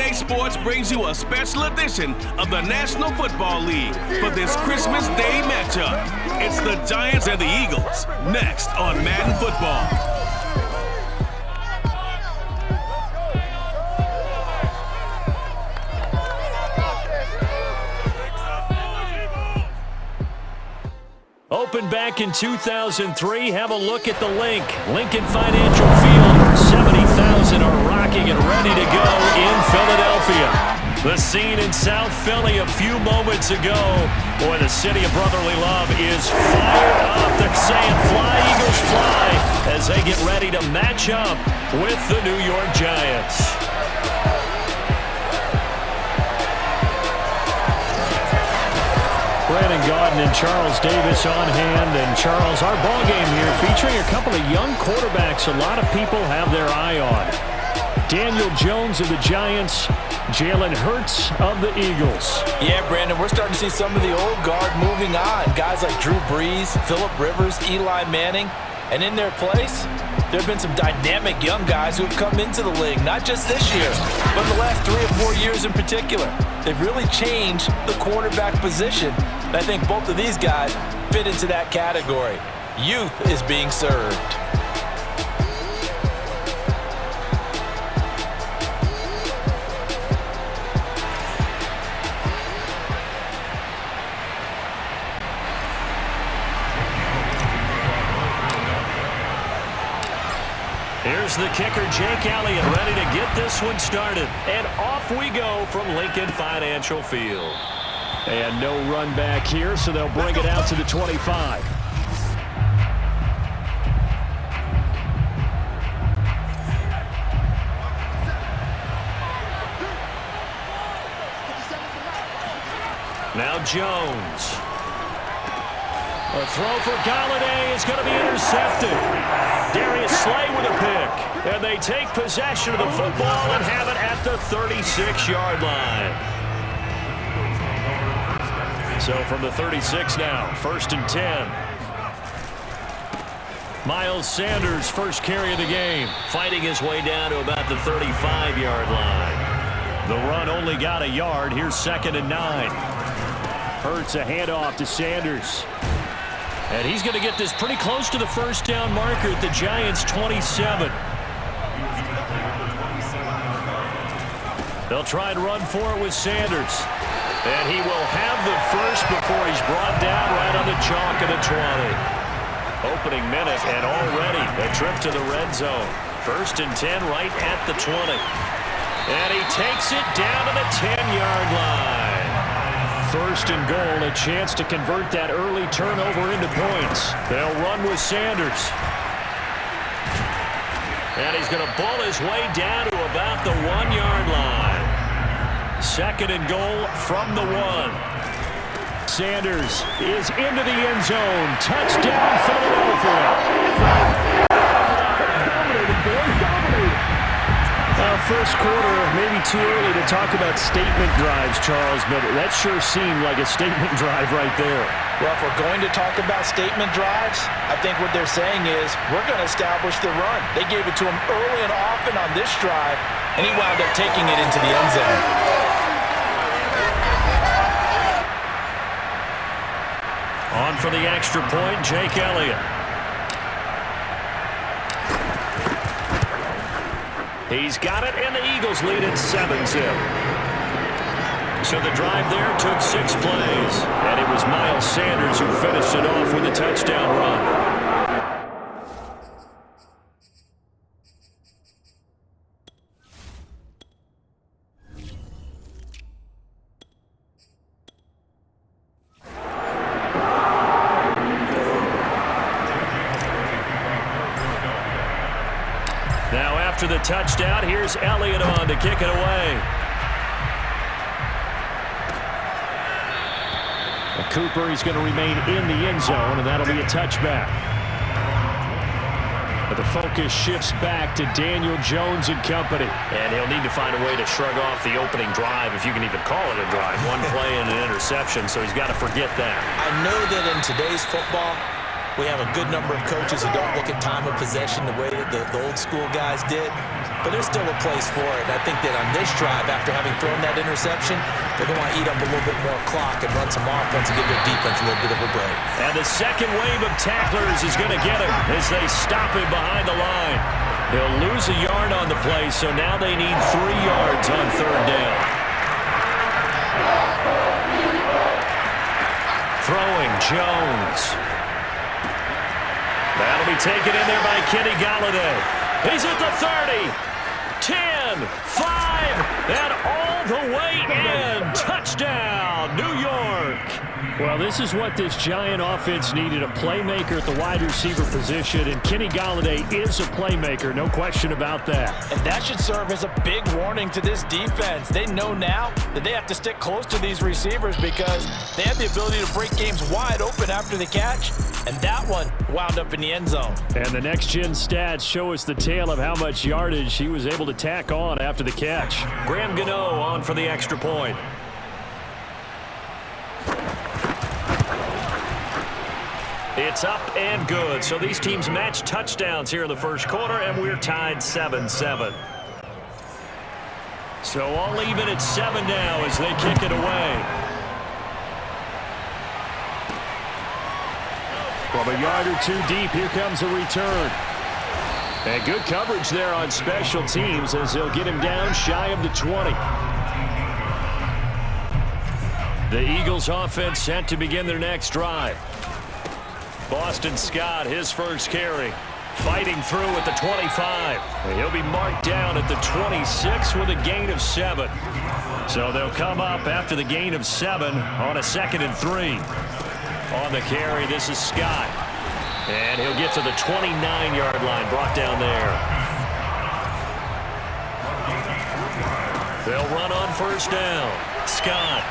EA Sports brings you a special edition of the National Football League for this Christmas Day matchup. It's the Giants and the Eagles, next on Madden Football. Opened back in 2003. Have a look at the link. Lincoln Financial Field. 70,000 are rocking and ready to go in Philadelphia. The scene in South Philly a few moments ago. Boy, the city of brotherly love is fired up. They're saying fly, Eagles, fly, as they get ready to match up with the New York Giants. Brandon Gaudin and Charles Davis on hand. And Charles, our ball game here featuring a couple of young quarterbacks a lot of people have their eye on. Daniel Jones of the Giants, Jalen Hurts of the Eagles. Yeah, Brandon, we're starting to see some of the old guard moving on. Guys like Drew Brees, Phillip Rivers, Eli Manning. And in their place, there have been some dynamic young guys who have come into the league, not just this year, but in the last 3 or 4 years in particular. They've really changed the quarterback position. And I think both of these guys fit into that category. Youth is being served. Here's the kicker, Jake Elliott, ready to get this one started. And off we go from Lincoln Financial Field. And no run back here, so they'll bring it out to the 25. Now Jones. A throw for Galladay is going to be intercepted. Darius Slay with a pick. And they take possession of the football and have it at the 36-yard line. So from the 36 now, 1st and 10. Miles Sanders, first carry of the game, fighting his way down to about the 35-yard line. The run only got a yard. Here's 2nd and 9. Hurts a handoff to Sanders. And he's going to get this pretty close to the first down marker at the Giants' 27. They'll try and run for it with Sanders. And he will have the first before he's brought down right on the chalk of the 20. Opening minute and already a trip to the red zone. 1st and 10 right at the 20. And he takes it down to the 10-yard line. 1st and goal, a chance to convert that early turnover into points. They'll run with Sanders. And he's going to bull his way down to about the 1-yard line. 2nd and goal from the 1. Sanders is into the end zone. Touchdown, Philadelphia. First quarter, maybe too early to talk about statement drives, Charles, but that sure seemed like a statement drive right there. Well, if we're going to talk about statement drives, I think what they're saying is we're going to establish the run. They gave it to him early and often on this drive, and he wound up taking it into the end zone. On for the extra point, Jake Elliott. He's got it, and the Eagles lead at 7-zip. So the drive there took 6 plays, and it was Miles Sanders who finished it off with a touchdown run. Now after the touchdown, here's Elliott on to kick it away. Cooper, he's going to remain in the end zone, and that'll be a touchback. But the focus shifts back to Daniel Jones and company. And he'll need to find a way to shrug off the opening drive, if you can even call it a drive. One play and an interception, so he's got to forget that. I know that in today's football, We have a good number of coaches who don't look at time of possession the way that the old school guys did. But there's still a place for it. And I think that on this drive, after having thrown that interception, they're going to want to eat up a little bit more clock and run some offense and give their defense a little bit of a break. And the second wave of tacklers is going to get him as they stop him behind the line. He'll lose a yard on the play, so now they need 3 yards on third down. Throwing Jones. That'll be taken in there by Kenny Golladay. He's at the 30, 10, 5, and all the way in. Touchdown, New York. Well, this is what this Giant offense needed, a playmaker at the wide receiver position, and Kenny Golladay is a playmaker, no question about that. And that should serve as a big warning to this defense. They know now that they have to stick close to these receivers because they have the ability to break games wide open after the catch, and that one wound up in the end zone. And the next-gen stats show us the tale of how much yardage he was able to tack on after the catch. Graham Gano on for the extra point. It's up and good. So these teams match touchdowns here in the first quarter, and we're tied 7-7. So all even at 7 now as they kick it away. From a yard or two deep, here comes a return. And good coverage there on special teams as they'll get him down shy of the 20. The Eagles offense set to begin their next drive. Boston Scott, his first carry, fighting through at the 25. And he'll be marked down at the 26 with a gain of 7. So they'll come up after the gain of 7 on a 2nd and 3. On the carry, this is Scott. And he'll get to the 29-yard line, brought down there. They'll run on first down. Scott.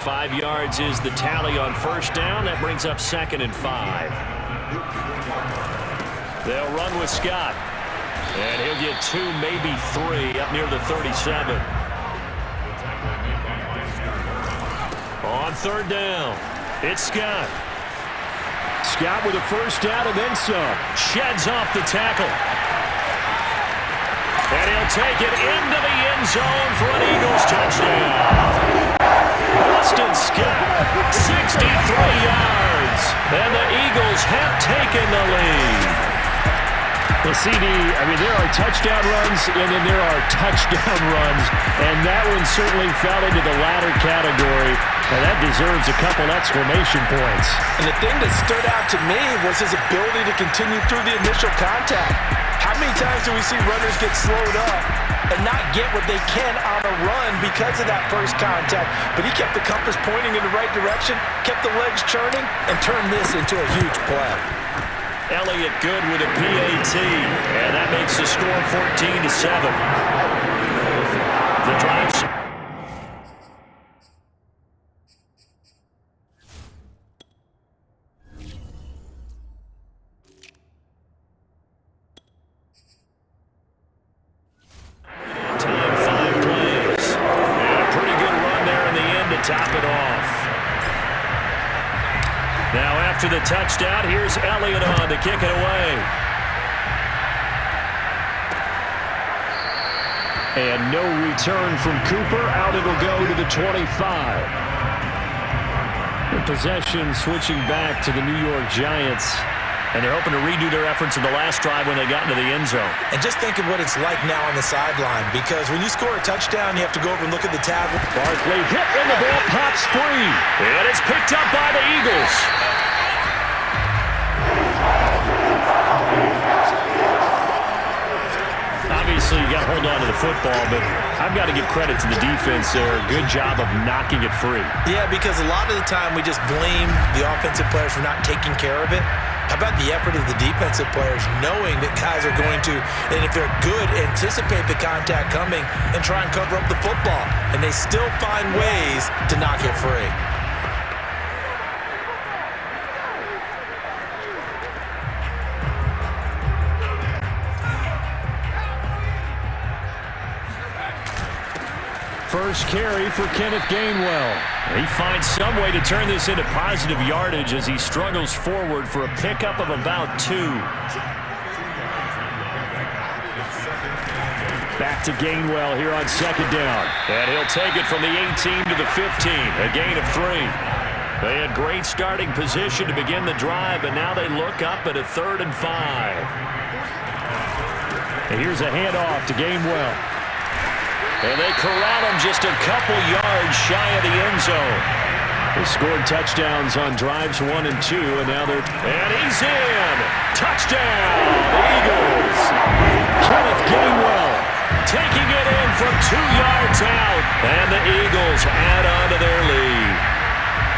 5 yards is the tally on first down. That brings up 2nd and 5. They'll run with Scott. And he'll get 2, maybe 3, up near the 37. On third down, it's Scott. Scott with a first down and then some. Sheds off the tackle. And he'll take it into the end zone for an Eagles touchdown. Dustyn Scott, 63 yards, and the Eagles have taken the lead. Well, CD, I mean, there are touchdown runs, and then there are touchdown runs, and that one certainly fell into the latter category, and that deserves a couple exclamation points. And the thing that stood out to me was his ability to continue through the initial contact. How many times do we see runners get slowed up and not get what they can on a run because of that first contact? But he kept the compass pointing in the right direction, kept the legs churning, and turned this into a huge play. Elliott good with a PAT, and that makes the score 14-7. The drive. Time 5 plays. And a pretty good run there in the end to top it off. Now after the touchdown, here's Elliott on to kick it away. And no return from Cooper. Out it'll go to the 25. The possession switching back to the New York Giants. And they're hoping to redo their efforts in the last drive when they got into the end zone. And just think of what it's like now on the sideline, because when you score a touchdown, you have to go over and look at the tablet. Barkley hit and the ball pops free. And it's picked up by the Eagles. Obviously, you got to hold on to the football, but I've got to give credit to the defense there. Good job of knocking it free. Yeah, because a lot of the time we just blame the offensive players for not taking care of it. How about the effort of the defensive players knowing that guys are going to, and if they're good, anticipate the contact coming and try and cover up the football. And they still find ways to knock it free. First carry for Kenneth Gainwell. He finds some way to turn this into positive yardage as he struggles forward for a pickup of about 2. Back to Gainwell here on 2nd down. And he'll take it from the 18 to the 15, a gain of 3. They had great starting position to begin the drive, but now they look up at a 3rd and 5. And here's a handoff to Gainwell. And they corral him just a couple yards shy of the end zone. They scored touchdowns on drives 1 and 2, and now they're... And he's in! Touchdown, Eagles! Kenneth Gainwell taking it in from 2 yards out, and the Eagles add on to their lead.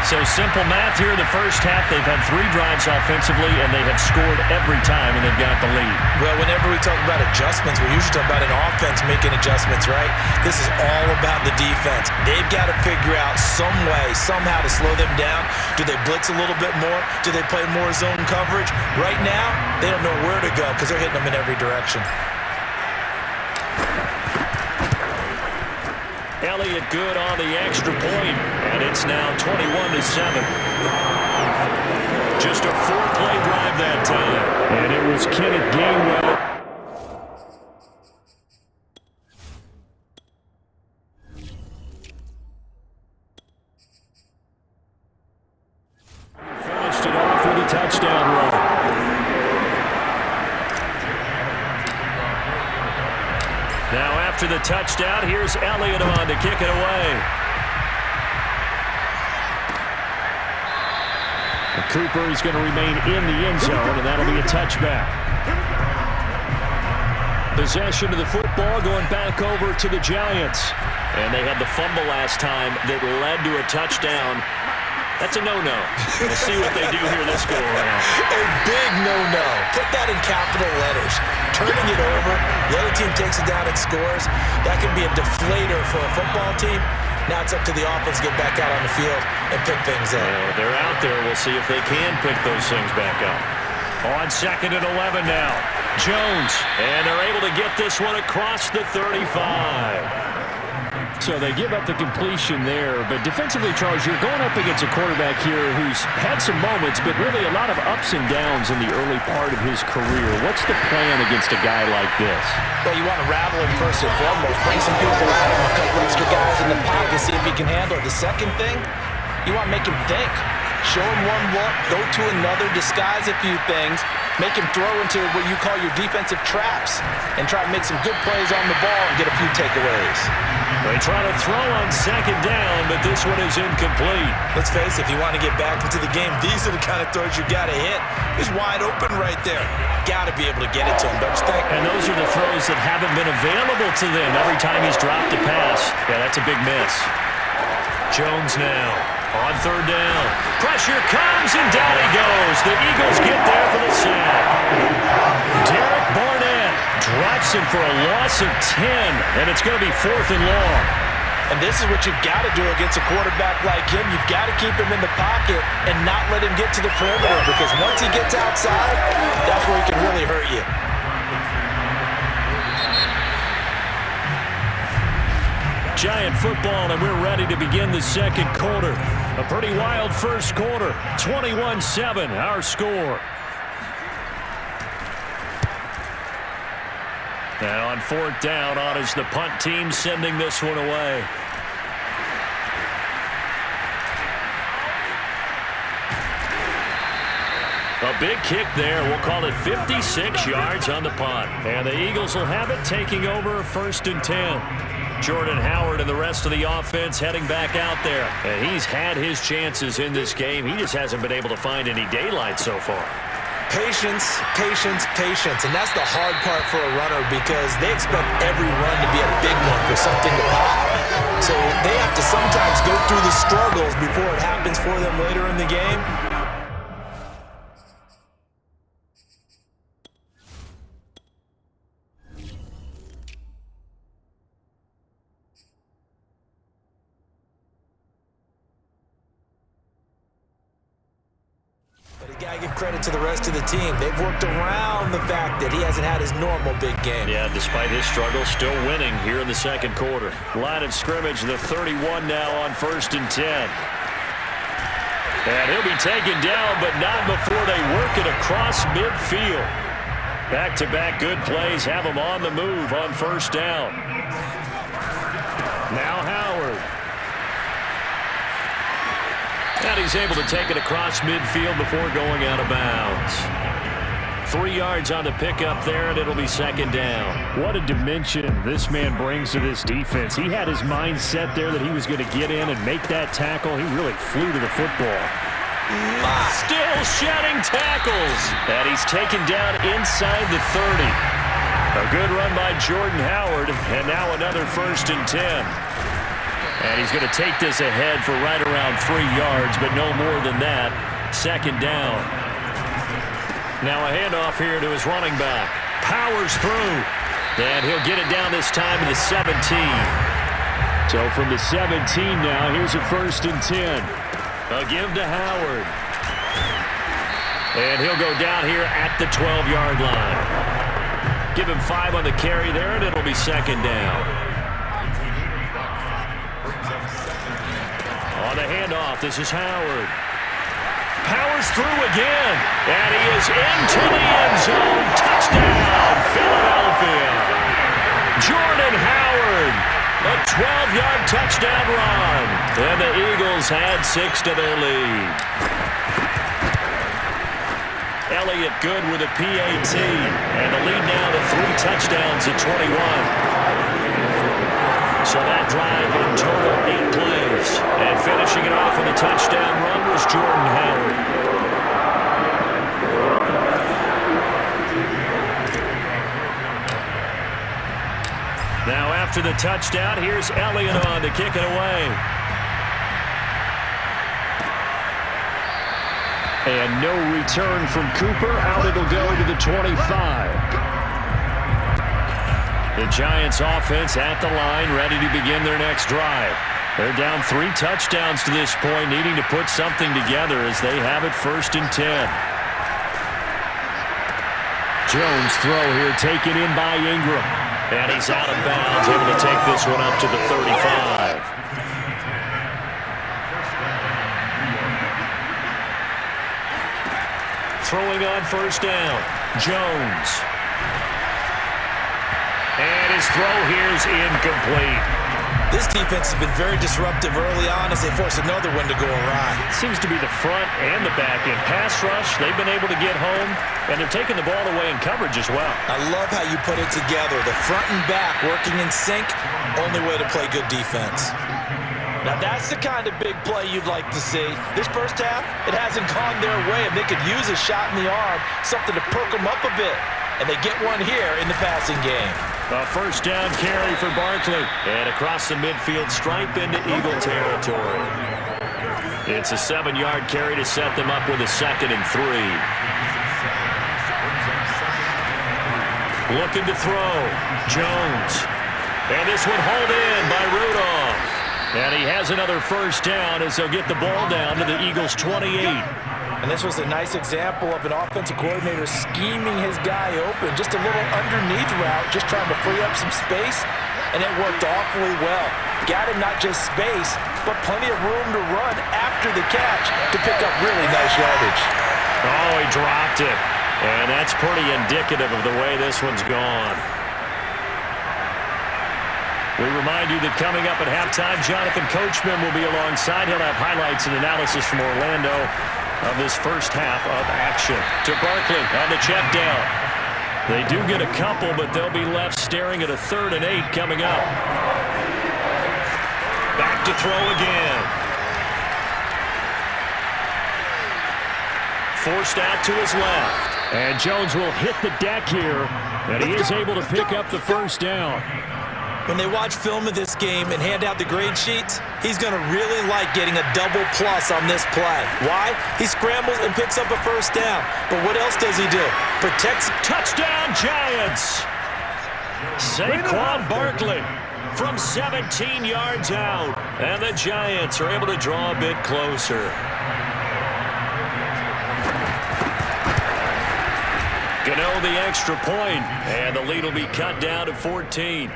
So simple math here in the first half. They've had 3 drives offensively, and they have scored every time, and they've got the lead. Well, whenever we talk about adjustments, we usually talk about an offense making adjustments, right? This is all about the defense. They've got to figure out some way, somehow to slow them down. Do they blitz a little bit more? Do they play more zone coverage? Right now, they don't know where to go because they're hitting them in every direction. Elliott good on the extra point, and it's now 21-7. Just a 4-play drive that time, and it was Kenneth Gainwell. Finished it off with a touchdown run. Now after the touchdown, here's Elliott on to kick it away. And Cooper is going to remain in the end zone, and that'll be a touchback. Possession of the football going back over to the Giants. And they had the fumble last time that led to a touchdown. That's a no-no. We'll see what they do here this go around. A big no-no. Put that in capital letters. Turning it over, the other team takes it down and scores. That can be a deflator for a football team. Now it's up to the offense to get back out on the field and pick things up. They're out there. We'll see if they can pick those things back up. On 2nd and 11 now. Jones, and they're able to get this one across the 35. So they give up the completion there, but defensively, Charles, you're going up against a quarterback here who's had some moments, but really a lot of ups and downs in the early part of his career. What's the plan against a guy like this? Well, you want to rattle him first and foremost. Bring some people at him, a couple extra guys in the pocket, see if he can handle it. The second thing, you want to make him think. Show him one look, go to another, disguise a few things, make him throw into what you call your defensive traps, and try to make some good plays on the ball and get a few takeaways. They try to throw on 2nd down, but this one is incomplete. Let's face it, if you want to get back into the game, these are the kind of throws you got to hit. He's wide open right there. Got to be able to get it to him, don't you think? And those are the throws that haven't been available to them every time he's dropped a pass. Yeah, that's a big miss. Jones now on 3rd down. Pressure comes, and down he goes. The Eagles get there for the sack. Derek Barnett drops him for a loss of 10, and it's going to be 4th and long. And this is what you've got to do against a quarterback like him. You've got to keep him in the pocket and not let him get to the perimeter, because once he gets outside, that's where he can really hurt you. Giant football, and we're ready to begin the 2nd quarter. A pretty wild first quarter. 21-7, our score. Now on 4th down, on is the punt team sending this one away. A big kick there. We'll call it 56 yards on the punt. And the Eagles will have it, taking over 1st and 10. Jordan Howard and the rest of the offense heading back out there. And he's had his chances in this game. He just hasn't been able to find any daylight so far. Patience, patience, patience. And that's the hard part for a runner, because they expect every run to be a big one for something to pop. So they have to sometimes go through the struggles before it happens for them later in the game. got to give credit to the rest of the team. They've worked around the fact that he hasn't had his normal big game. Yeah, despite his struggle, still winning here in the second quarter. Line of scrimmage, the 31 now on 1st and 10. And he'll be taken down, but not before they work it across midfield. Back-to-back good plays have him on the move on 1st down. Now Howard. And he's able to take it across midfield before going out of bounds. 3 yards on the pickup there, and it'll be 2nd down. What a dimension this man brings to this defense. He had his mind set there that he was going to get in and make that tackle. He really flew to the football. Still shedding tackles. And he's taken down inside the 30. A good run by Jordan Howard, and now another 1st and 10. And he's going to take this ahead for right around 3 yards, but no more than that. 2nd down. Now a handoff here to his running back. Powers through. And he'll get it down this time to the 17. So from the 17 now, here's a 1st and 10. A give to Howard. And he'll go down here at the 12-yard line. Give him 5 on the carry there, and it'll be 2nd down. On the handoff, this is Howard. Powers through again. And he is into the end zone. Touchdown, Philadelphia. Jordan Howard. A 12-yard touchdown run. And the Eagles add 6 to their lead. Elliott good with a PAT. And the lead now to 3 touchdowns at 21. So that drive in total 8 plays. And finishing it off with a touchdown run was Jordan Howard. Now after the touchdown, here's Elliott on to kick it away. And no return from Cooper. Out it'll go to the 25. The Giants offense at the line, ready to begin their next drive. They're down 3 touchdowns to this point, needing to put something together as they have it 1st and 10. Jones throw here taken in by Ingram. And he's out of bounds, able to take this one up to the 35. Throwing on 1st down, Jones. And his throw here is incomplete. This defense has been very disruptive early on as they force another one to go awry. Seems to be the front and the back end. Pass rush, they've been able to get home, and they're taking the ball away in coverage as well. I love how you put it together. The front and back working in sync, only way to play good defense. Now that's the kind of big play you'd like to see. This first half, it hasn't gone their way, and they could use a shot in the arm, something to perk them up a bit. And they get one here in the passing game. A 1st down carry for Barkley. And across the midfield stripe into Eagle territory. It's a 7-yard carry to set them up with a 2nd and 3. Looking to throw. Jones. And this one hauled in by Rudolph. And he has another 1st down as they'll get the ball down to the Eagles' 28. And this was a nice example of an offensive coordinator scheming his guy open. Just a little underneath route, just trying to free up some space, and it worked awfully well. Got him not just space, but plenty of room to run after the catch to pick up really nice yardage. Oh, he dropped it. And that's pretty indicative of the way this one's gone. We remind you that coming up at halftime, Jonathan Coachman will be alongside. He'll have highlights and analysis from Orlando of this first half of action. To Barkley on the check down. They do get a couple, but they'll be left staring at a 3rd and 8 coming up. Back to throw again. Forced out to his left. And Jones will hit the deck here, and he is able to pick up the 1st down. When they watch film of this game and hand out the grade sheets, he's going to really like getting a double plus on this play. Why? He scrambles and picks up a 1st down. But what else does he do? Protects. Touchdown, Giants! Saquon Barkley from 17 yards out. And the Giants are able to draw a bit closer. You know the extra point, and the lead will be cut down to 14.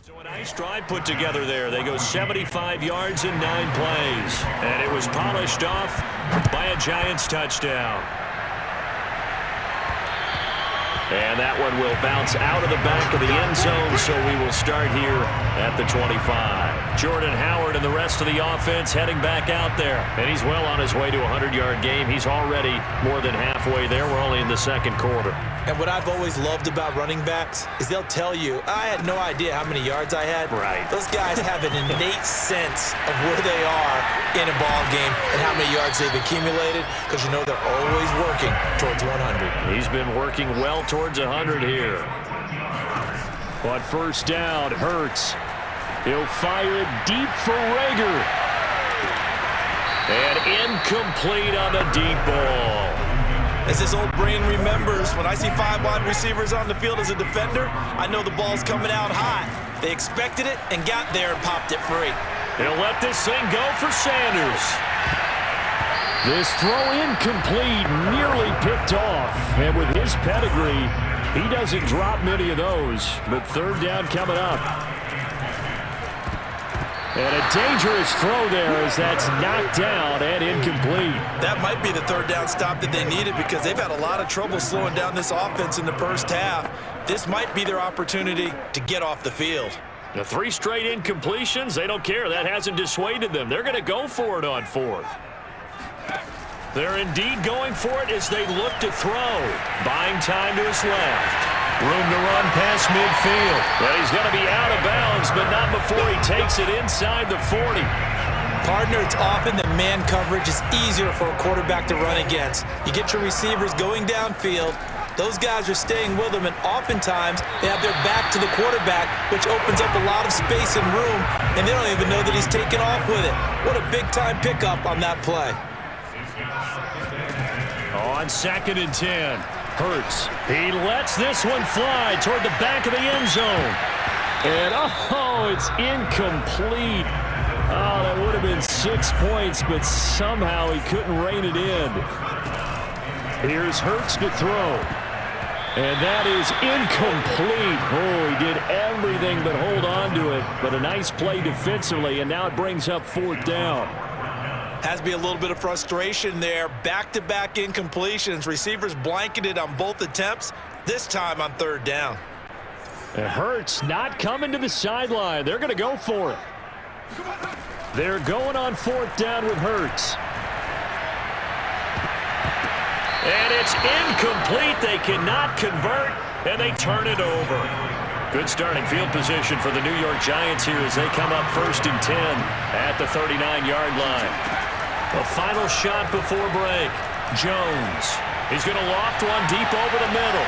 So a nice drive put together there. They go 75 yards in 9 plays. And it was polished off by a Giants touchdown. And that one will bounce out of the back of the end zone, so we will start here at the 25. Jordan Howard and the rest of the offense heading back out there. And he's well on his way to a 100-yard game. He's already more than halfway there. We're only in the second quarter. And what I've always loved about running backs is they'll tell you, I had no idea how many yards I had. Right. Those guys have an innate sense of where they are in a ball game and how many yards they've accumulated, because you know they're always working towards 100. He's been working well towards 100 here. But first down, Hurts. He'll fire it deep for Rager. And incomplete on the deep ball. As this old brain remembers, when I see 5 wide receivers on the field as a defender, I know the ball's coming out high. They expected it and got there and popped it free. He'll let this thing go for Sanders. This throw incomplete, nearly picked off. And with his pedigree, he doesn't drop many of those. But third down coming up. And a dangerous throw there as that's knocked down and incomplete. That might be the third down stop that they needed, because they've had a lot of trouble slowing down this offense in the first half. This might be their opportunity to get off the field. The 3 straight incompletions, they don't care. That hasn't dissuaded them. They're going to go for it on 4th. They're indeed going for it as they look to throw. Buying time to his left. Room to run past midfield. But he's going to be out of bounds, but not before he takes it inside the 40. Partner, it's often that man coverage is easier for a quarterback to run against. You get your receivers going downfield. Those guys are staying with them, and oftentimes they have their back to the quarterback, which opens up a lot of space and room, and they don't even know that he's taken off with it. What a big-time pickup on that play. On 2nd and 10. Hurts. He lets this one fly toward the back of the end zone. And, oh, it's incomplete. Oh, that would have been 6 points, but somehow he couldn't rein it in. Here's Hurts to throw. And that is incomplete. Oh, he did everything but hold on to it. But a nice play defensively, and now it brings up 4th down. Has to be a little bit of frustration there. Back-to-back incompletions. Receivers blanketed on both attempts, this time on 3rd down. It hurts not coming to the sideline. They're going to go for it. They're going on 4th down with Hurts. And it's incomplete. They cannot convert, and they turn it over. Good starting field position for the New York Giants here as they come up 1st and 10 at the 39-yard line. A final shot before break. Jones. He's going to loft one deep over the middle.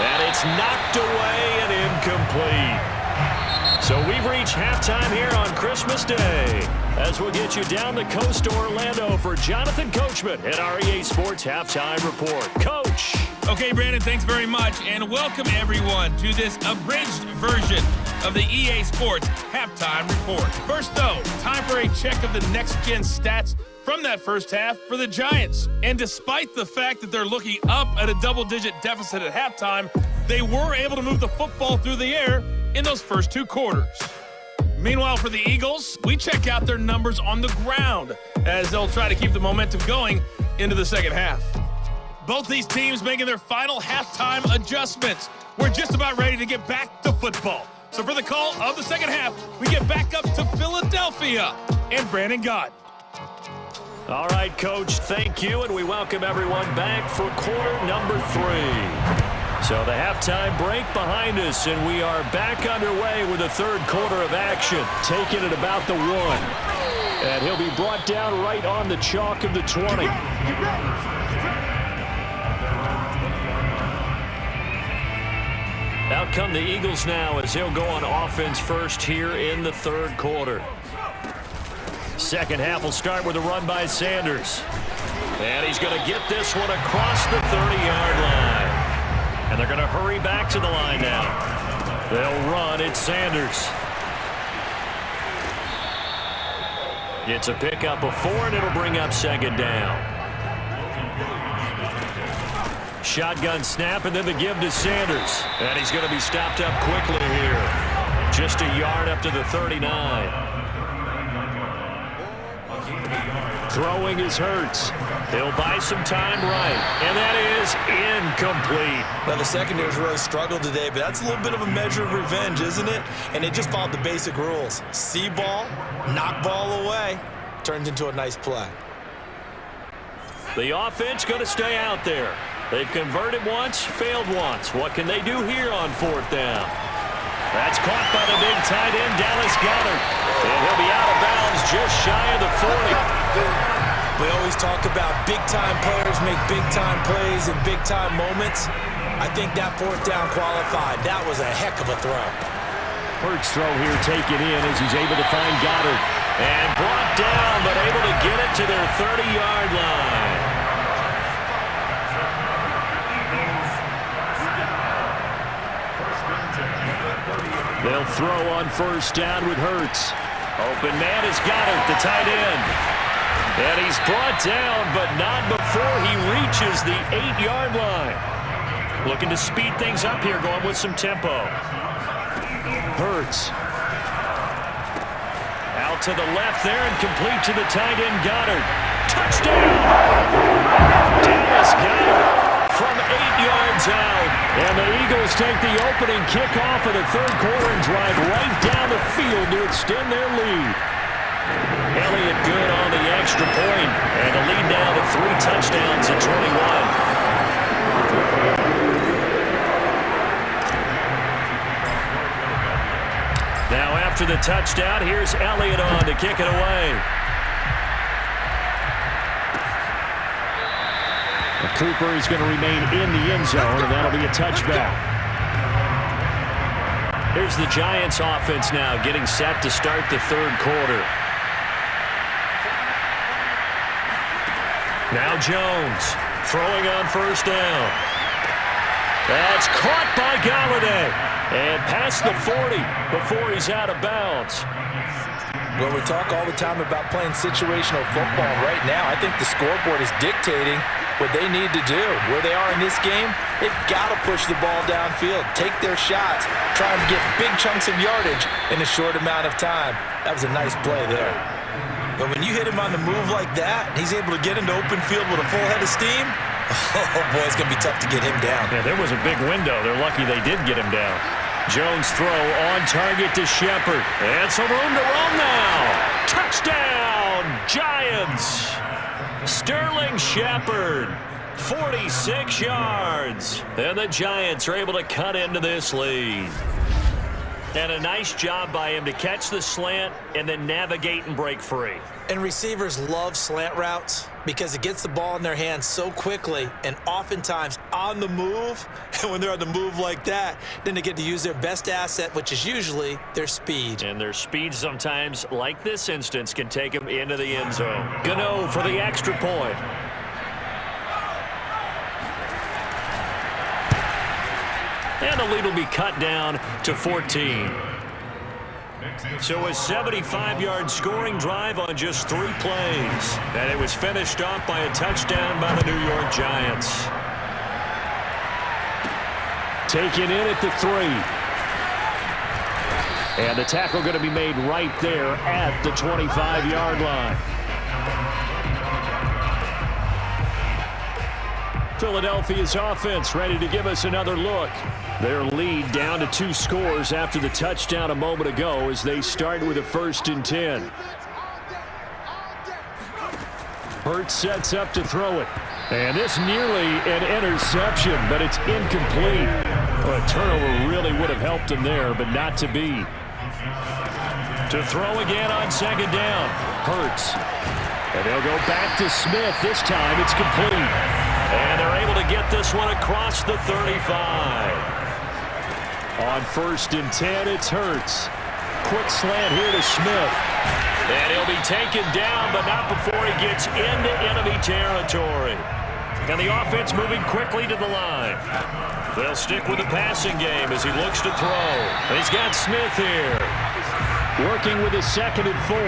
And it's knocked away and incomplete. So we've reached halftime here on Christmas Day as we'll get you down the coast to Orlando for Jonathan Coachman at our EA Sports Halftime Report. Coach. Okay, Brandon, thanks very much, and welcome everyone to this abridged version of the EA Sports Halftime Report. First, though, time for a check of the next-gen stats from that first half for the Giants. And despite the fact that they're looking up at a double-digit deficit at halftime, they were able to move the football through the air in those first 2 quarters. Meanwhile, for the Eagles, we check out their numbers on the ground as they'll try to keep the momentum going into the second half. Both these teams making their final halftime adjustments. We're just about ready to get back to football. So for the call of the second half, we get back up to Philadelphia and Brandon Gott. All right, Coach, thank you, and we welcome everyone back for quarter number 3. So the halftime break behind us, and we are back underway with the 3rd quarter of action, taking it about the 1. And he'll be brought down right on the chalk of the 20. Out come the Eagles now as they'll go on offense first here in the 3rd quarter. Second half will start with a run by Sanders. And he's going to get this one across the 30-yard line. And they're going to hurry back to the line now. They'll run. It's Sanders. It's a pickup of 4, and it'll bring up second down. Shotgun snap, and then the give to Sanders. And he's going to be stopped up quickly here. Just a yard up to the 39. Throwing is Hurts. He'll buy some time right. And that is incomplete. Now, the secondary's really struggled today, but that's a little bit of a measure of revenge, isn't it? And they just followed the basic rules. See ball, knock ball away. Turns into a nice play. The offense going to stay out there. They've converted once, failed once. What can they do here on 4th down? That's caught by the big tight end, Dallas Goedert. And he'll be out of bounds just shy of the 40. We always talk about big-time players make big-time plays in big-time moments. I think that 4th down qualified. That was a heck of a throw. Hurts throw here taken in as he's able to find Goedert. And brought down, but able to get it to their 30-yard line. They'll throw on 1st down with Hurts. Open man is Goedert, the tight end. And he's brought down, but not before he reaches the 8-yard line. Looking to speed things up here, going with some tempo. Hurts. Out to the left there and complete to the tight end, Goedert. Touchdown! Dallas Goedert from 8 yards out. And the Eagles take the opening kickoff of the 3rd quarter and drive right down the field to extend their lead. Elliott good on the extra point, and the lead now to 3 touchdowns at 21. Now after the touchdown, here's Elliott on to kick it away. Cooper is going to remain in the end zone, and that'll be a touchback. Here's the Giants offense now getting set to start the 3rd quarter. Now Jones throwing on 1st down. That's caught by Galladay. And past the 40 before he's out of bounds. Well, we talk all the time about playing situational football. Right now, I think the scoreboard is dictating what they need to do. Where they are in this game, they've got to push the ball downfield, take their shots, trying to get big chunks of yardage in a short amount of time. That was a nice play there. But when you hit him on the move like that, he's able to get into open field with a full head of steam, oh boy, it's going to be tough to get him down. Yeah, there was a big window. They're lucky they did get him down. Jones throw on target to Shepard. And some room to run now. Touchdown, Giants. Sterling Shepard, 46 yards. And the Giants are able to cut into this lead. And a nice job by him to catch the slant and then navigate and break free. And receivers love slant routes because it gets the ball in their hands so quickly and oftentimes on the move. And when they're on the move like that, then they get to use their best asset, which is usually their speed. And their speed sometimes, like this instance, can take them into the end zone. Gano for the extra point. And the lead will be cut down to 14. So a 75-yard scoring drive on just 3 plays. And it was finished off by a touchdown by the New York Giants. Taken in at the 3. And the tackle going to be made right there at the 25-yard line. Philadelphia's offense ready to give us another look. Their lead down to 2 scores after the touchdown a moment ago as they start with a 1st and 10. Hurts sets up to throw it. And this nearly an interception, but it's incomplete. Well, a turnover really would have helped him there, but not to be. To throw again on 2nd down. Hurts. And they'll go back to Smith. This time it's complete. And they're able to get this one across the 35. On 1st and 10, it's Hurts. Quick slant here to Smith. And he'll be taken down, but not before he gets into enemy territory. And the offense moving quickly to the line. They'll stick with the passing game as he looks to throw. He's got Smith here. Working with his 2nd and 4.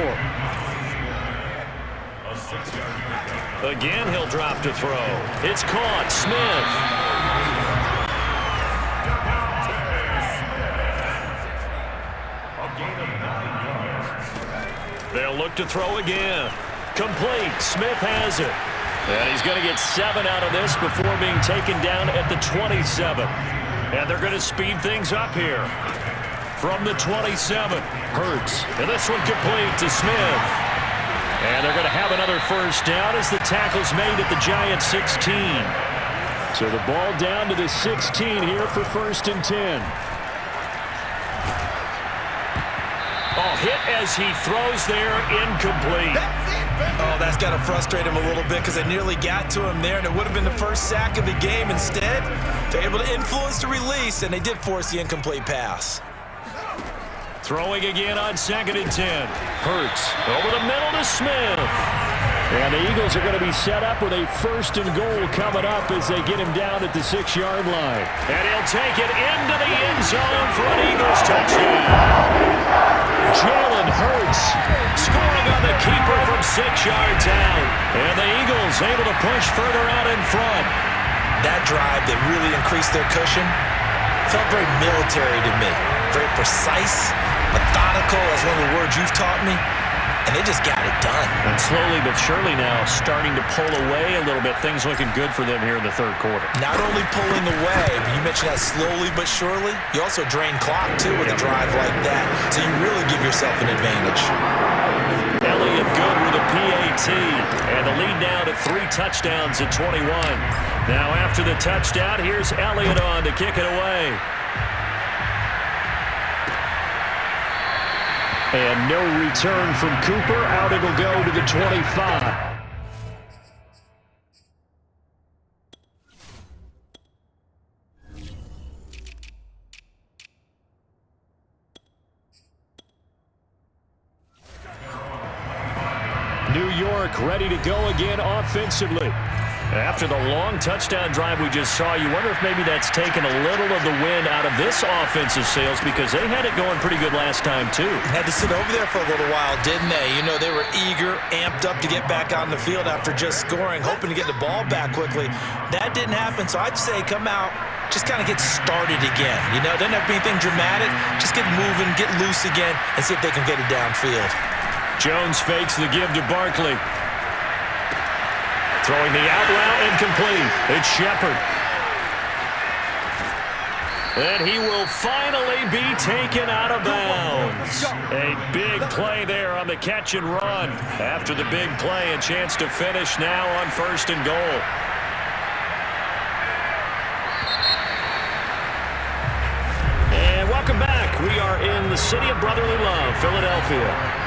Again, he'll drop to throw. It's caught. Smith. They'll look to throw again. Complete. Smith has it. And he's going to get 7 out of this before being taken down at the 27. And they're going to speed things up here. From the 27, Hurts. And this one complete to Smith. And they're going to have another first down as the tackle's made at the Giants' 16. So the ball down to the 16 here for 1st and 10. Oh, hit as he throws there, incomplete. Oh, that's got to frustrate him a little bit because they nearly got to him there, and it would have been the first sack of the game. Instead, they're able to influence the release, and they did force the incomplete pass. Throwing again on 2nd and 10. Hurts over the middle to Smith. And the Eagles are going to be set up with a 1st and goal coming up as they get him down at the 6-yard line. And he'll take it into the end zone for an Eagles touchdown. Jalen Hurts scoring on the keeper from 6 yards out. And the Eagles able to push further out in front. That drive that really increased their cushion felt very military to me. Very precise, methodical, that's one of the words you've taught me. And they just got it done. And slowly but surely now starting to pull away a little bit. Things looking good for them here in the 3rd quarter. Not only pulling away, but you mentioned that slowly but surely. You also drain clock, too, with a drive like that. So you really give yourself an advantage. Elliott good with a PAT. And the lead now to 3 touchdowns at 21. Now after the touchdown, here's Elliott on to kick it away. And no return from Cooper. Out it'll go to the 25. New York ready to go again offensively. After the long touchdown drive we just saw, you wonder if maybe that's taken a little of the wind out of this offensive sails because they had it going pretty good last time, too. Had to sit over there for a little while, didn't they? You know, they were eager, amped up to get back on the field after just scoring, hoping to get the ball back quickly. That didn't happen, so I'd say come out, just kind of get started again. You know, doesn't have to be anything dramatic. Just get moving, get loose again, and see if they can get it downfield. Jones fakes the give to Barkley. Throwing the out route incomplete. It's Shepard. And he will finally be taken out of bounds. A big play there on the catch and run. After the big play, a chance to finish now on 1st and goal. And welcome back. We are in the city of brotherly love, Philadelphia.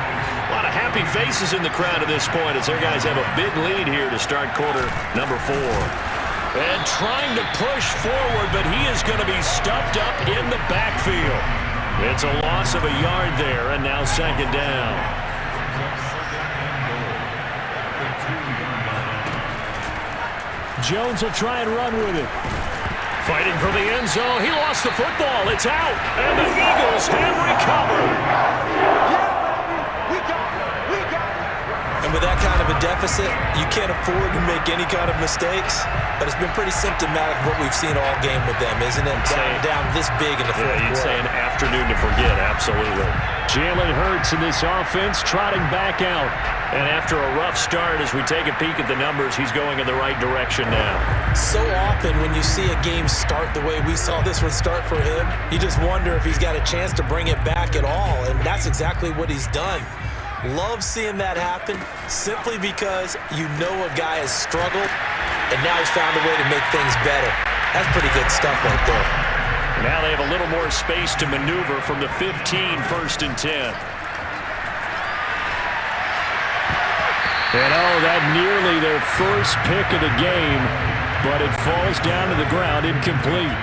A lot of happy faces in the crowd at this point as their guys have a big lead here to start quarter number 4. And trying to push forward, but he is going to be stuffed up in the backfield. It's a loss of a yard there, and now 2nd down. Jones will try and run with it. Fighting for the end zone. He lost the football. It's out, and the Eagles have recovered. And with that kind of a deficit, you can't afford to make any kind of mistakes. But it's been pretty symptomatic of what we've seen all game with them, isn't it? Down this big in the 4th quarter. You'd say an afternoon to forget, absolutely. Jalen Hurts in this offense trotting back out. And after a rough start, as we take a peek at the numbers, he's going in the right direction now. So often when you see a game start the way we saw this one start for him, you just wonder if he's got a chance to bring it back at all. And that's exactly what he's done. Love seeing that happen simply because you know a guy has struggled and now he's found a way to make things better. That's pretty good stuff right there. Now they have a little more space to maneuver from the 15, 1st and 10. And oh, that nearly their first pick of the game, but it falls down to the ground incomplete.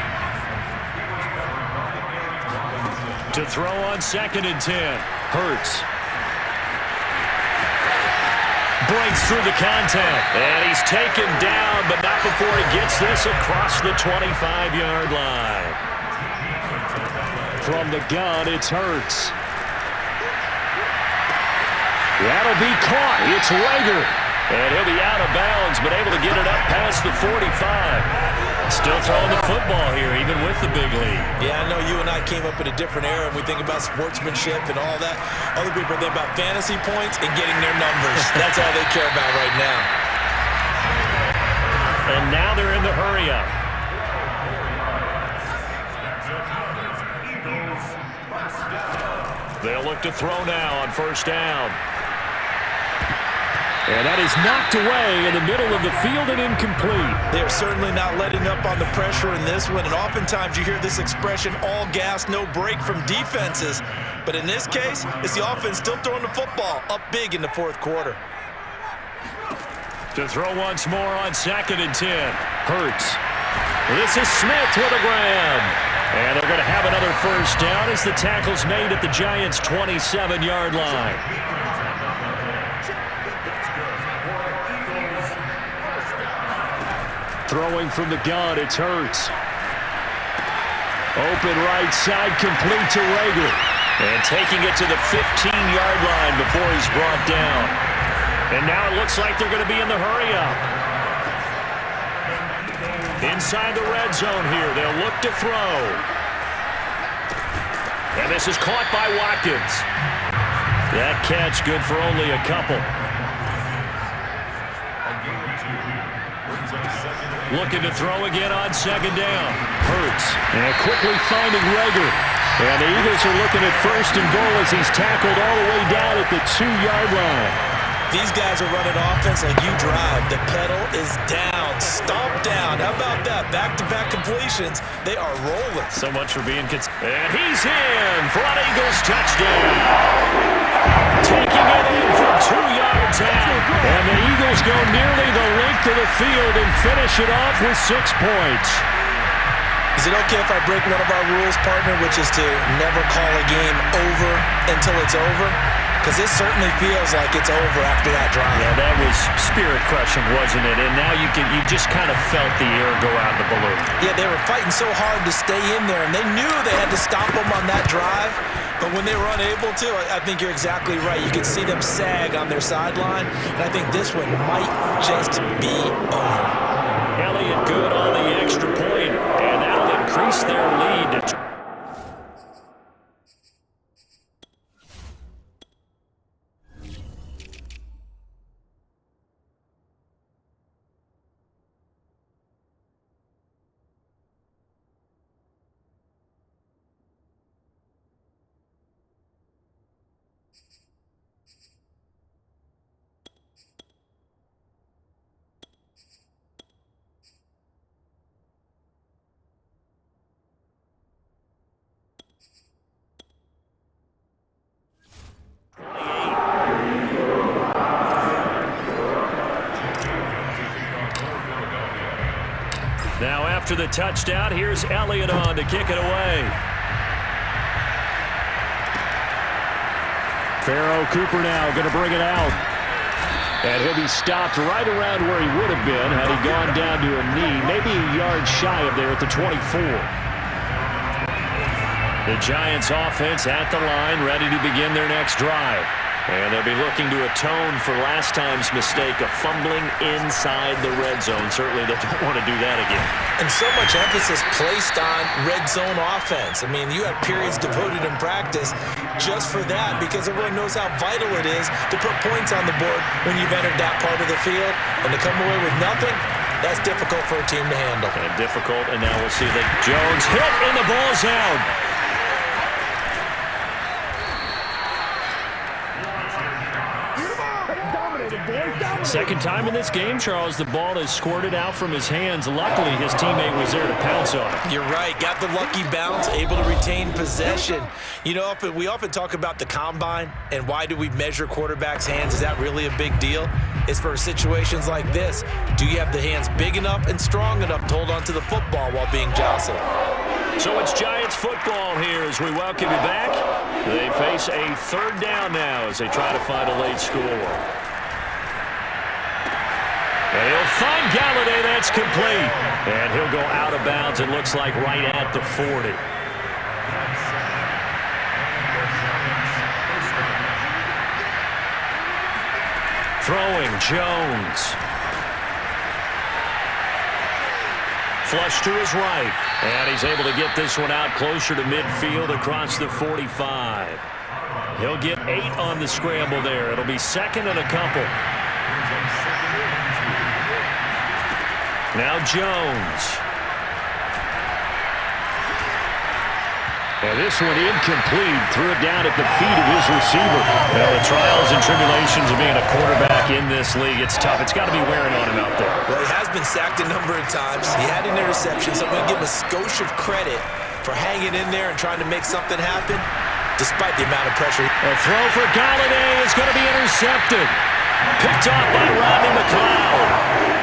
To throw on 2nd and 10, Hurts. breaks through the contact. And he's taken down, but not before he gets this across the 25-yard line. From the gun, it's Hurts. That'll be caught. It's Rager. And he'll be out of bounds, but able to get it up past the 45. Still throwing the football here, even with the big lead. Yeah, I know you and I came up in a different era, and we think about sportsmanship and all that. Other people think about fantasy points and getting their numbers. That's all they care about right now. And now they're in the hurry-up. They'll look to throw now on first down. And that is knocked away in the middle of the field and incomplete. They're certainly not letting up on the pressure in this one, and oftentimes you hear this expression, all gas, no break from defenses. But in this case, it's the offense still throwing the football up big in the fourth quarter. To throw once more on 2nd and 10. Hurts. This is Smith with a grab. And they're going to have another first down as the tackle's made at the Giants' 27-yard line. Throwing from the gun, it's Hurts. Open right side, complete to Rager. And taking it to the 15-yard line before he's brought down. And now it looks like they're going to be in the hurry-up. Inside the red zone here, they'll look to throw. And this is caught by Watkins. That catch good for only a couple. Looking to throw again on 2nd down. Hurts. And quickly finding Rager. And the Eagles are looking at 1st and goal as he's tackled all the way down at the 2-yard line. These guys are running offense like you drive. The pedal is down, stomp down. How about that? Back-to-back completions. They are rolling. So much for being and he's in for an Eagles touchdown. Taking it in from 2 yards out. And the Eagles go nearly the length of the field and finish it off with 6 points. Is it okay if I break one of our rules, partner, which is to never call a game over until it's over? Because this certainly feels like it's over after that drive. Yeah, that was spirit-crushing, wasn't it? And now you just kind of felt the air go out of the balloon. Yeah, they were fighting so hard to stay in there, and they knew they had to stop them on that drive. But when they were unable to, I think you're exactly right. You could see them sag on their sideline, and I think this one might just be over. Elliott good on the extra point, and that'll increase their lead to Now after the touchdown, here's Elliott on to kick it away. Pharaoh Cooper now going to bring it out. And he'll be stopped right around where he would have been had he gone down to a knee, maybe a yard shy of there at the 24. The Giants offense at the line, ready to begin their next drive. And they'll be looking to atone for last time's mistake of fumbling inside the red zone. Certainly they don't want to do that again. And so much emphasis placed on red zone offense. I mean, you have periods devoted in practice just for that because everyone knows how vital it is to put points on the board when you've entered that part of the field. And to come away with nothing, that's difficult for a team to handle. And difficult, and now we'll see that Jones hit and the ball's out. Second time in this game, Charles, the ball is squirted out from his hands. Luckily, his teammate was there to pounce on it. You're right. Got the lucky bounce, able to retain possession. You know, we often talk about the combine and why do we measure quarterbacks' hands. Is that really a big deal? It's for situations like this. Do you have the hands big enough and strong enough to hold onto the football while being jostled? So it's Giants football here as we welcome you back. They face a third down now as they try to find a late score. find Galladay. That's complete. And he'll go out of bounds, it looks like, right at the 40. Throwing, Jones. Flush to his right. And he's able to get this one out closer to midfield across the 45. He'll get 8 on the scramble there. It'll be second and a couple. Now Jones. And this one incomplete. Threw it down at the feet of his receiver. Well, the trials and tribulations of being a quarterback in this league, it's tough. It's got to be wearing on him out there. Well, he has been sacked a number of times. He had an interception, so I'm going to give him a skosh of credit for hanging in there and trying to make something happen, despite the amount of pressure. A throw for Galladay is going to be intercepted. Picked off by Rodney McLeod.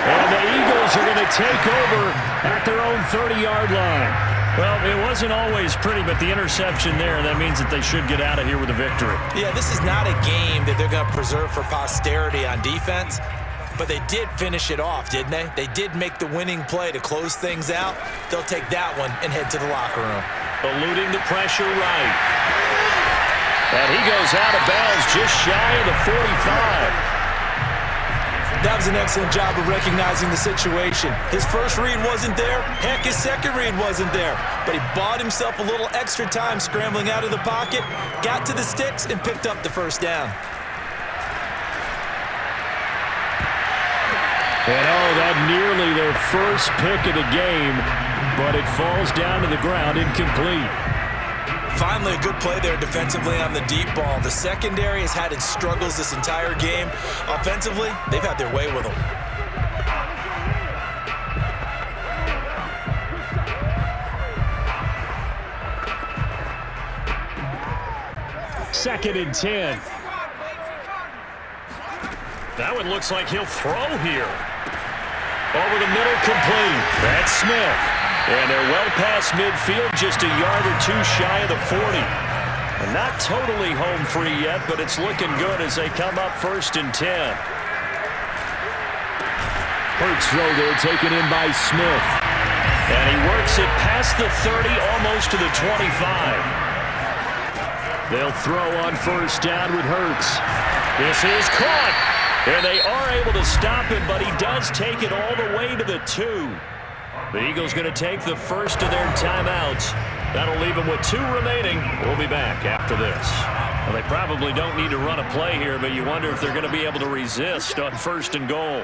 And the Eagles are going to take over at their own 30-yard line. Well, it wasn't always pretty, but the interception there, that means that they should get out of here with a victory. Yeah, this is not a game that they're going to preserve for posterity on defense, but they did finish it off, didn't they? They did make the winning play to close things out. They'll take that one and head to the locker room. Eluding the pressure right. And he goes out of bounds just shy of the 45. That was an excellent job of recognizing the situation. His first read wasn't there. Heck, his second read wasn't there. But he bought himself a little extra time scrambling out of the pocket, got to the sticks, and picked up the first down. And that nearly their first pick of the game, but it falls down to the ground incomplete. Finally, a good play there defensively on the deep ball. The secondary has had its struggles this entire game. Offensively, they've had their way with them. Second and 10. That one looks like he'll throw here. Over the middle, complete. That's Smith. And they're well past midfield, just a yard or two shy of the 40. And not totally home free yet, but it's looking good as they come up first and 10. Hurts throw there, taken in by Smith. And he works it past the 30, almost to the 25. They'll throw on first down with Hurts. This is caught. And they are able to stop him, but he does take it all the way to the 2. The Eagles going to take the first of their timeouts. That'll leave them with 2 remaining. We'll be back after this. Well, they probably don't need to run a play here, but you wonder if they're going to be able to resist on first and goal.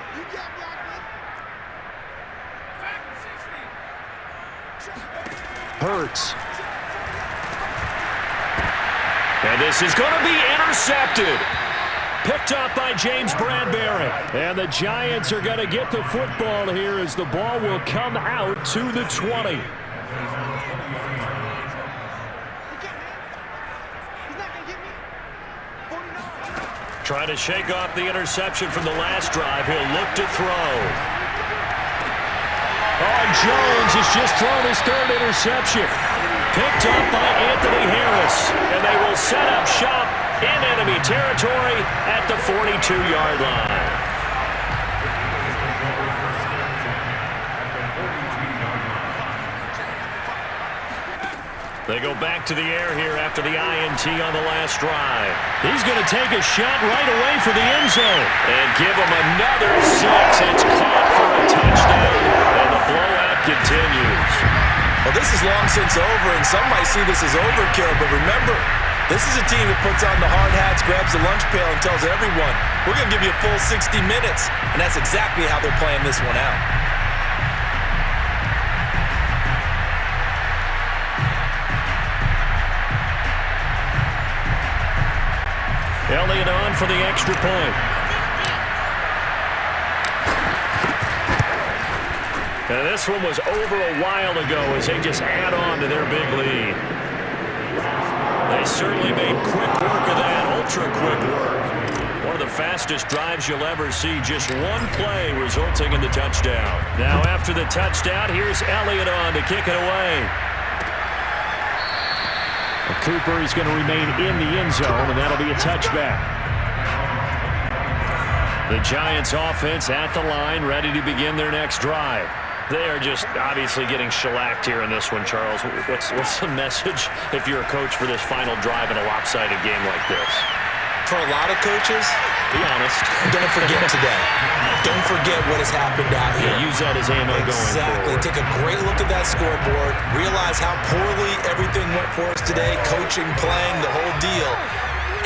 Hurts. And this is going to be intercepted. Picked up by James Bradbury. And the Giants are going to get the football here as the ball will come out to the 20. Trying to shake off the interception from the last drive. He'll look to throw. Oh, Jones has just thrown his 3rd interception. Picked up by Anthony Harris. And they will set up shop in enemy territory at the 42-yard line. They go back to the air here after the INT on the last drive. He's going to take a shot right away for the end zone. And give him another 6. It's caught for a touchdown. And the blowout continues. Well, this is long since over, and some might see this as overkill, but remember, this is a team that puts on the hard hats, grabs the lunch pail, and tells everyone, we're going to give you a full 60 minutes. And that's exactly how they're playing this one out. Elliott on for the extra point. And this one was over a while ago as they just add on to their big lead. They certainly made quick work of that, ultra-quick work. One of the fastest drives you'll ever see, just one play resulting in the touchdown. Now after the touchdown, here's Elliott on to kick it away. Cooper is going to remain in the end zone, and that'll be a touchback. The Giants offense at the line, ready to begin their next drive. They are just obviously getting shellacked here in this one, Charles. What's the message if you're a coach for this final drive in a lopsided game like this? For a lot of coaches, be honest. Don't forget today. Don't forget what has happened out here. Yeah, use that as ammo going forward. Exactly. Take a great look at that scoreboard. Realize how poorly everything went for us today. Coaching, playing, the whole deal.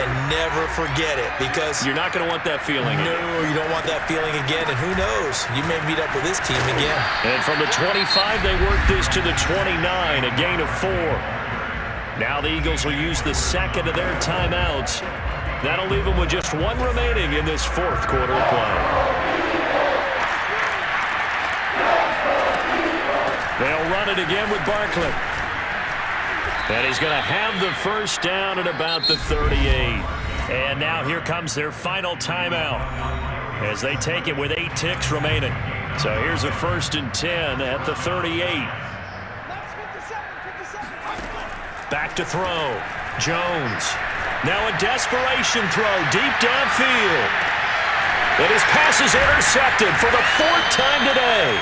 And never forget it, because you're not going to want that feeling again. No, you don't want that feeling again. And who knows? You may meet up with this team again. And from the 25, they work this to the 29, a gain of 4. Now the Eagles will use the second of their timeouts. That'll leave them with just one remaining in this fourth quarter of play. They'll run it again with Barkley. And he's going to have the first down at about the 38. And now here comes their final timeout as they take it with 8 ticks remaining. So here's a 1st and 10 at the 38. Back to throw. Jones. Now a desperation throw deep downfield. And his pass is intercepted for the 4th time today.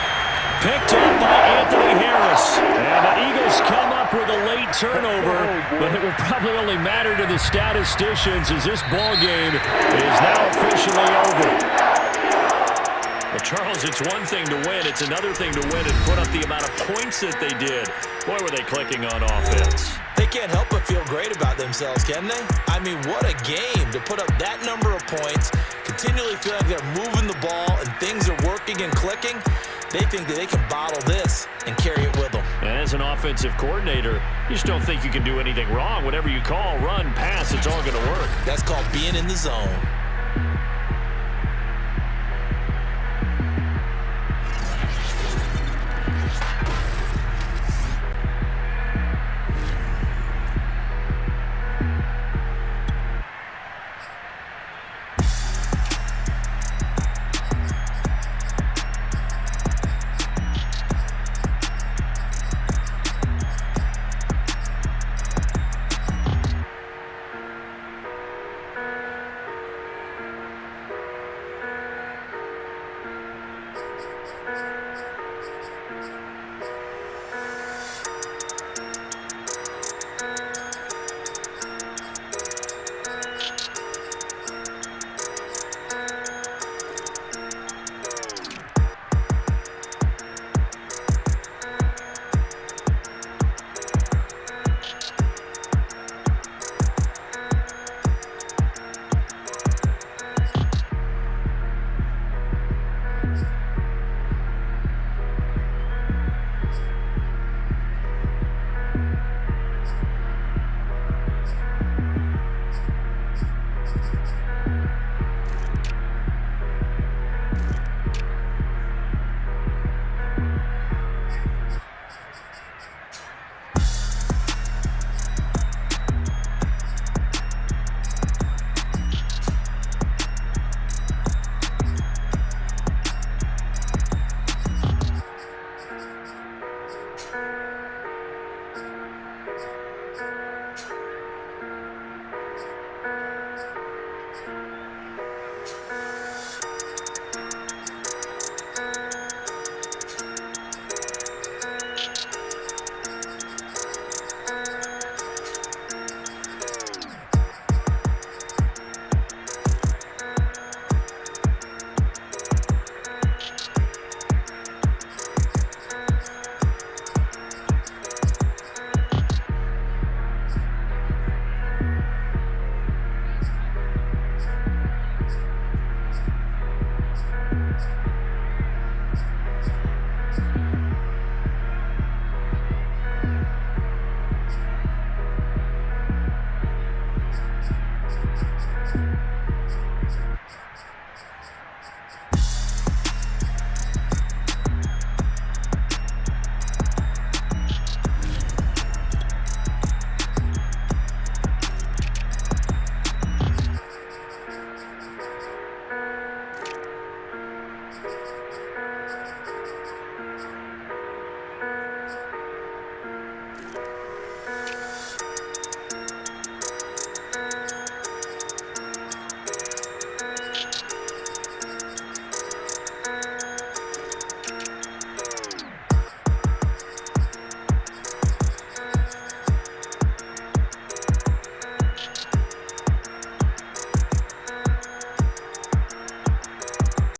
Picked up by Anthony Harris. And the Eagles come up with a late turnover, but it will probably only matter to the statisticians as this ball game is now officially over. Well, Charles, it's one thing to win. It's another thing to win and put up the amount of points that they did. Boy, were they clicking on offense. They can't help but feel great about themselves, can they? I mean, what a game to put up that number of points, continually feel like they're moving the ball and things are working and clicking. They think that they can bottle this and carry it with them. And as an offensive coordinator, you just don't think you can do anything wrong. Whatever you call, run, pass, it's all going to work. That's called being in the zone.